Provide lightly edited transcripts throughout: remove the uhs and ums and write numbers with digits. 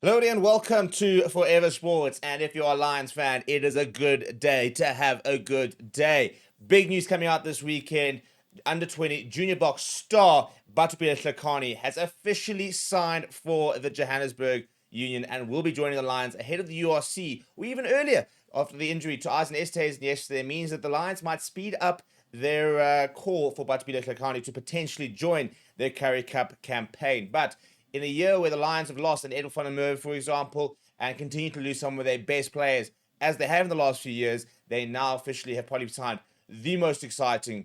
Hello and welcome to Forever Sports. And if you're a Lions fan, it is a good day to have a good day. Big news coming out this weekend. Under 20 junior box star Bathobebele Hlekani has officially signed for the Johannesburg Union and will be joining the Lions ahead of the URC, or even earlier after the injury to Eisen Estes yesterday. Means that the Lions might speed up their call for Bathobebele Hlekani to potentially join their Currie Cup campaign. But in a year where the Lions have lost an Edel van der Merwe, for example, and continue to lose some of their best players, as they have in the last few years, they now officially have probably signed the most exciting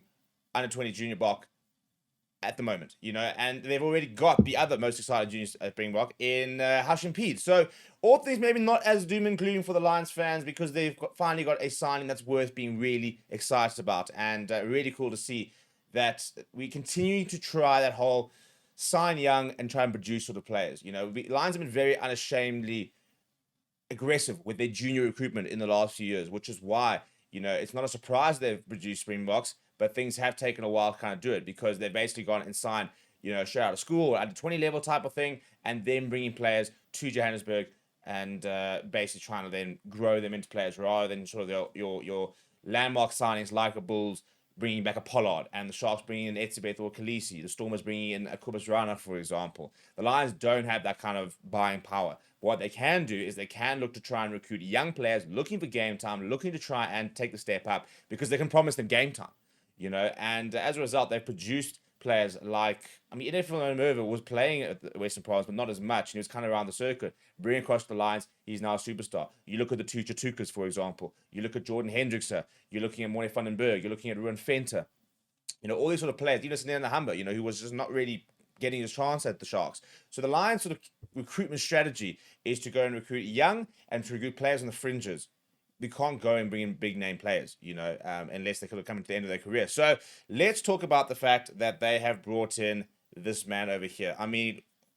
under 20 junior block at the moment, and they've already got the other most exciting junior Springbok in Hashim Pete. So all things maybe not as doom and gloom for the Lions fans because finally got a signing that's worth being really excited about, and really cool to see that we continue to try that whole sign young and try and produce sort of players. Lions have been very unashamedly aggressive with their junior recruitment in the last few years, which is why, it's not a surprise they've produced Springboks, but things have taken a while to kind of do it because they've basically gone and signed, straight out of school or under 20 level type of thing, and then bringing players to Johannesburg and basically trying to then grow them into players rather than sort of your landmark signings like a Bulls bringing back a Pollard and the Sharks bringing in Etzebeth or Kolisi. The Stormers bringing in a Kubus Rana, for example. The Lions don't have that kind of buying power. What they can do is they can look to try and recruit young players looking for game time, looking to try and take the step up because they can promise them game time, and as a result, they've produced players like, Edel van der Merwe was playing at the Western Province, but not as much, and he was kind of around the circuit. Bringing across the lines, he's now a superstar. You look at the two Chatukas, for example. You look at Jordan Hendrickse. You're looking at Morne van den Berg. You're looking at Ruan Venter. All these sort of players. Even Sinena Humber, who was just not really getting his chance at the Sharks. So the Lions' sort of recruitment strategy is to go and recruit young and to recruit players on the fringes. We can't go and bring in big name players, unless they could have come to the end of their career. So let's talk about the fact that they have brought in this man over here.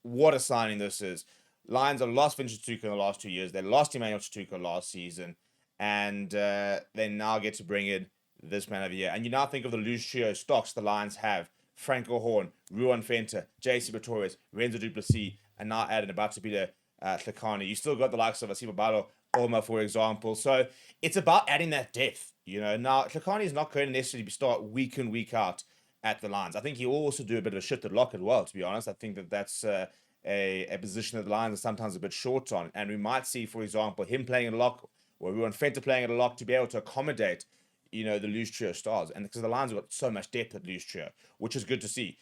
What a signing this is. Lions have lost Vincent Tuka in the last 2 years. They lost Emmanuel Tuka last season. And they now get to bring in this man over here. And you now think of the loose trio stocks the Lions have. Franco Horn, Ruan Venter, JC Pretorius, Renzo Duplessis, and now adding about to be the Hlekani. You still got the likes of Asiba Balo, Olma, for example. So it's about adding that depth. Now Hlekani is not going to necessarily start week in, week out at the Lions. I think he'll also do a bit of a shifted lock as well, to be honest. I think that's a position that the Lions are sometimes a bit short on. And we might see, for example, him playing in lock or Ruan Venter playing at a lock to be able to accommodate, the loose trio stars. And because the Lions have got so much depth at loose trio, which is good to see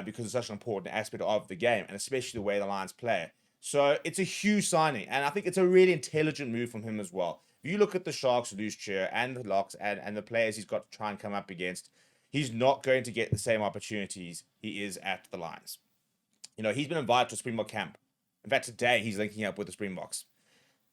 because it's such an important aspect of the game, and especially the way the Lions play. So it's a huge signing, and I think it's a really intelligent move from him as well. If you look at the Sharks loose trio and the locks and the players he's got to try and come up against, he's not going to get the same opportunities he is at the Lions. He's been invited to a Springbok camp. In fact, today he's linking up with the Springboks.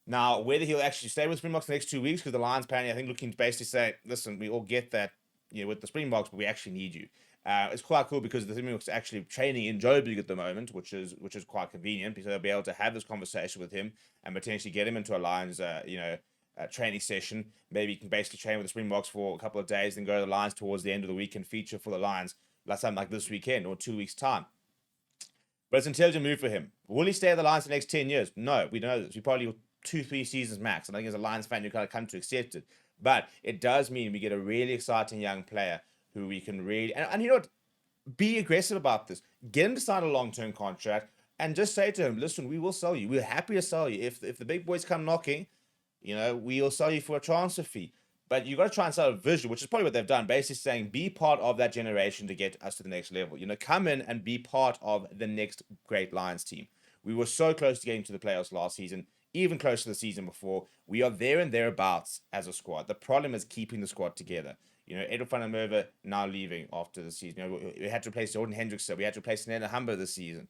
Now, whether he'll actually stay with Springboks the next 2 weeks, because the Lions apparently, I think, looking to basically say, listen, we all get that, with the Springboks, but we actually need you. It's quite cool because the Springboks are actually training in Joburg at the moment, which is quite convenient because they'll be able to have this conversation with him and potentially get him into a Lions, training session. Maybe he can basically train with the Springboks for a couple of days, then go to the Lions towards the end of the week and feature for the Lions, like something like this weekend or 2 weeks' time. But it's an intelligent move for him. Will he stay at the Lions for the next 10 years? No, we don't know this. We probably 2-3 seasons max. And I think as a Lions fan, you kind of come to accept it. But it does mean we get a really exciting young player who we can really... And you know what? Be aggressive about this. Get him to sign a long-term contract and just say to him, listen, we will sell you. We're happy to sell you. If the big boys come knocking, we will sell you for a transfer fee. But you got to try and sell a vision, which is probably what they've done. Basically saying, be part of that generation to get us to the next level. Come in and be part of the next great Lions team. We were so close to getting to the playoffs last season, even close to the season before. We are there and thereabouts as a squad. The problem is keeping the squad together. Edel van der Merwe now leaving after the season. We had to replace Jordan Hendrickse. We had to replace Sinena Humber this season.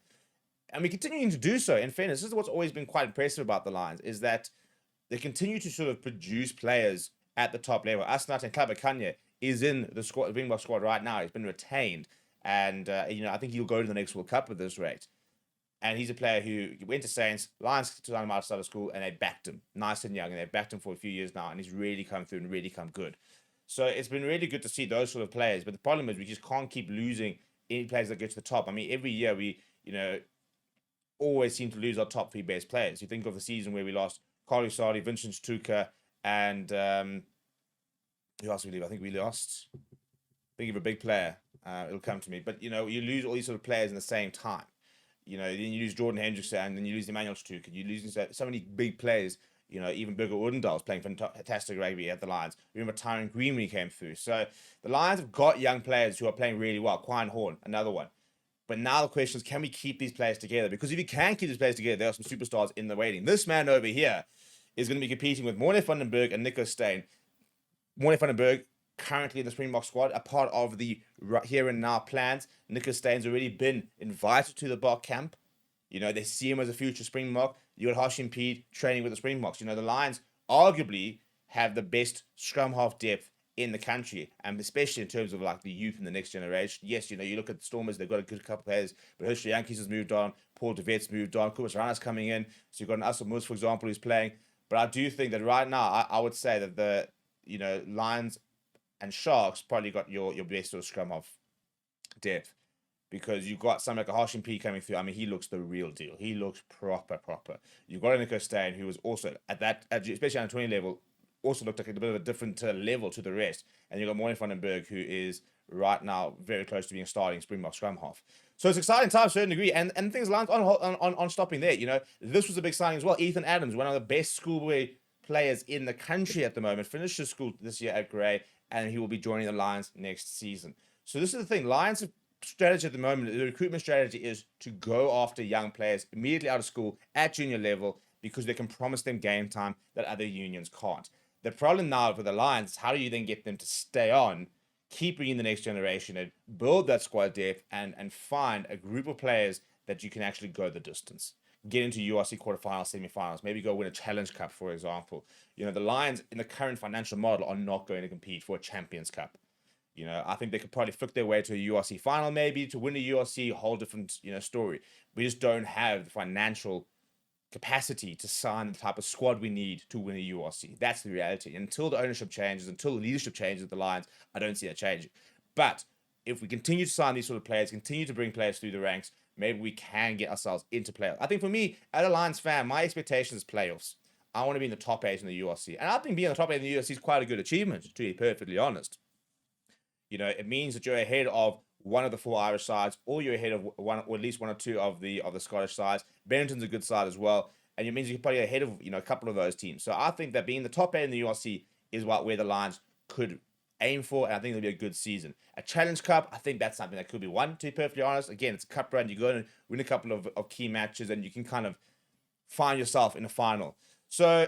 And we're continuing to do so. In fairness, this is what's always been quite impressive about the Lions, is that they continue to sort of produce players at the top level. Asnat and Klabakanya is in the squad, the Springbok squad right now. He's been retained. And, I think he'll go to the next World Cup at this rate. And he's a player who went to Saints, Lions to him outside of school, and they backed him nice and young. And they've backed him for a few years now. And he's really come through and really come good. So it's been really good to see those sort of players. But the problem is we just can't keep losing any players that get to the top. Every year we, always seem to lose our top 3 best players. You think of the season where we lost Kolisi, Vincent Stuka, and who else did we leave? I think we lost. Think of a big player. It'll come to me. But, you lose all these sort of players in the same time. Then you lose Jordan Hendrickson, and then you lose Emmanuel Stuka. You lose so many big players. Even Birger Odendahl's playing fantastic rugby at the Lions. Remember Tyron Green when he came through. So the Lions have got young players who are playing really well. Quine Horn, another one. But now the question is, can we keep these players together? Because if you can keep these players together, there are some superstars in the waiting. This man over here is going to be competing with Morne van den Berg and Nico Steyn. Morne van den Berg, currently in the Springbok squad, a part of the here and now plans. Nico Steyn's already been invited to the Bok camp. They see him as a future Springbok. You got Hashim Pete training with the Springboks. The Lions arguably have the best scrum half depth in the country, and especially in terms of like the youth and the next generation. Yes, you look at the Stormers, they've got a good couple of players, but Herschel Yankees has moved on, Paul de Vet's moved on, Kubas Rana's coming in, so you've got an Assel Moose, for example, who's playing. But I do think that right now, I would say that the Lions and Sharks probably got your best sort of scrum half depth. Because you've got someone like a Hashim P coming through. I mean, he looks the real deal. He looks proper. You've got a Nico Steyn, who was also at that, especially on a 20 level, also looked like a bit of a different level to the rest. And you've got Morne van den Berg, who is right now very close to being a starting Springbok scrum half. So it's exciting time to a certain degree. And things Lions on stopping there. This was a big signing as well. Ethan Adams, one of the best schoolboy players in the country at the moment, finished his school this year at Grey, and he will be joining the Lions next season. So this is the thing. Lions strategy at the moment, the recruitment strategy is to go after young players immediately out of school at junior level because they can promise them game time that other unions can't. The problem now for the Lions is how do you then get them to stay on, keep bringing the next generation and build that squad depth and find a group of players that you can actually go the distance. Get into URC quarterfinals, semifinals, maybe go win a Challenge Cup, for example. The Lions in the current financial model are not going to compete for a Champions Cup. I think they could probably flick their way to a URC final, maybe to win a URC, a whole different, story. We just don't have the financial capacity to sign the type of squad we need to win a URC. That's the reality. Until the ownership changes, until the leadership changes at the Lions, I don't see that changing. But if we continue to sign these sort of players, continue to bring players through the ranks, maybe we can get ourselves into playoffs. I think for me, as a Lions fan, my expectation is playoffs. I want to be in the top 8 in the URC. And I think being in the top 8 in the URC is quite a good achievement, to be perfectly honest. It means that you're ahead of one of the 4 Irish sides, or you're ahead of one, or at least 1 or 2 of the Scottish sides. Bennington's a good side as well, and it means you're probably ahead of a couple of those teams. So I think that being the top 8 in the URC is where the Lions could aim for, and I think it'll be a good season. A Challenge Cup, I think that's something that could be won, to be perfectly honest. Again, it's a cup run. You go and win a couple of key matches, and you can kind of find yourself in a final. So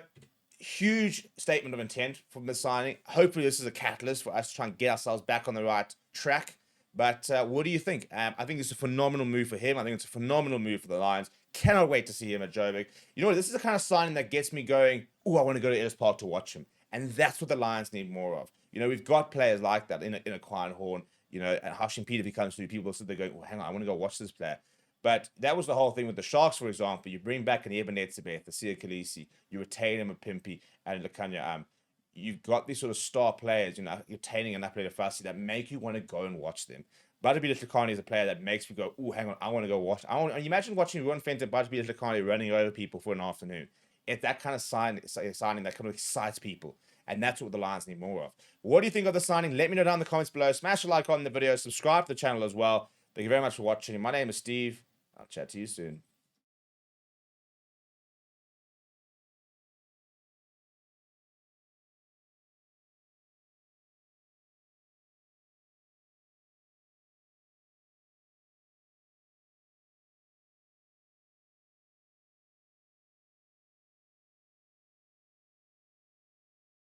huge statement of intent from the signing. Hopefully this is a catalyst for us to try and get ourselves back on the right track. But what do you think? I think it's a phenomenal move for him. I think it's a phenomenal move for the Lions. Cannot wait to see him at Joburg. This is the kind of signing that gets me going, I want to go to Ellis Park to watch him. And that's what the Lions need more of. We've got players like that in a Quine Horn, and Hashim Pete, if he comes through, people sit there going, hang on, I want to go watch this player. But that was the whole thing with the Sharks, for example. You bring back an Ebenezer, the Siya Kolisi, you retain him a Pimpy and Hlekani. You've got these sort of star players, you're retaining enough player Rassie that make you want to go and watch them. Bathobebele Hlekani is a player that makes me go, hang on, I want to go watch. Imagine watching Ruan Fent and Bathobebele Hlekani running over people for an afternoon. It's that kind of signing that kind of excites people. And that's what the Lions need more of. What do you think of the signing? Let me know down in the comments below. Smash a like on the video. Subscribe to the channel as well. Thank you very much for watching. My name is Steve. I'll chat to you soon.